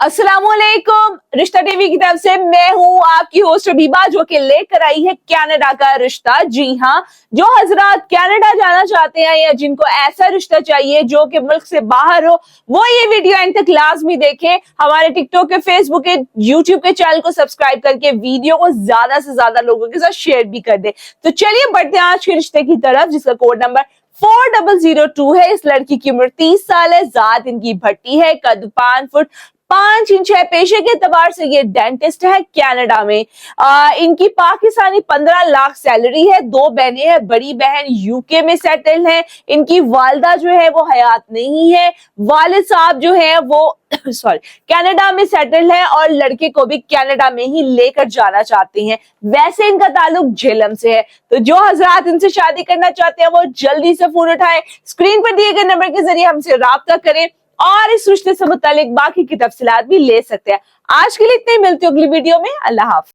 अस्सलाम वालेकुम। रिश्ता टीवी की तरफ से मैं हूँ आपकी होस्ट अबीबा, जो कि लेकर आई है कनाडा का रिश्ता। जी हाँ, जो हजरात कनाडा जाना चाहते हैं या जिनको ऐसा रिश्ता चाहिए जो कि मुल्क से बाहर हो, वो ये वीडियो एंड तक लाजमी देखें। हमारे टिकटॉक के, फेसबुक के, यूट्यूब के चैनल को सब्सक्राइब करके वीडियो को ज्यादा से ज्यादा लोगों के साथ शेयर भी कर दे। तो चलिए बढ़ते हैं आज के रिश्ते की तरफ, जिसका कोड नंबर 4002 है। इस लड़की की उम्र 30 साल है। जात इनकी भट्टी है। कद 5 फुट 5 इंच है। पेशे के एतबार से ये डेंटिस्ट है कनाडा में। इनकी पाकिस्तानी 15 लाख सैलरी है। 2 बहनें हैं। बड़ी बहन यूके में सेटल है। इनकी वालदा जो है वो हयात नहीं है। वालिद साहब जो है वो सॉरी कनाडा में सेटल है और लड़के को भी कनाडा में ही लेकर जाना चाहते हैं। वैसे इनका ताल्लुक झेलम से है। तो जो हजरात इनसे शादी करना चाहते हैं वो जल्दी से फोन उठाएं, स्क्रीन पर दिए गए नंबर के जरिए हमसे राब्ता करें और इस रिश्ते से मुतालिक बाकी की तफसीलात भी ले सकते हैं। आज के लिए इतने ही, मिलती हूँ अगली वीडियो में। अल्लाह हाफ़िज़।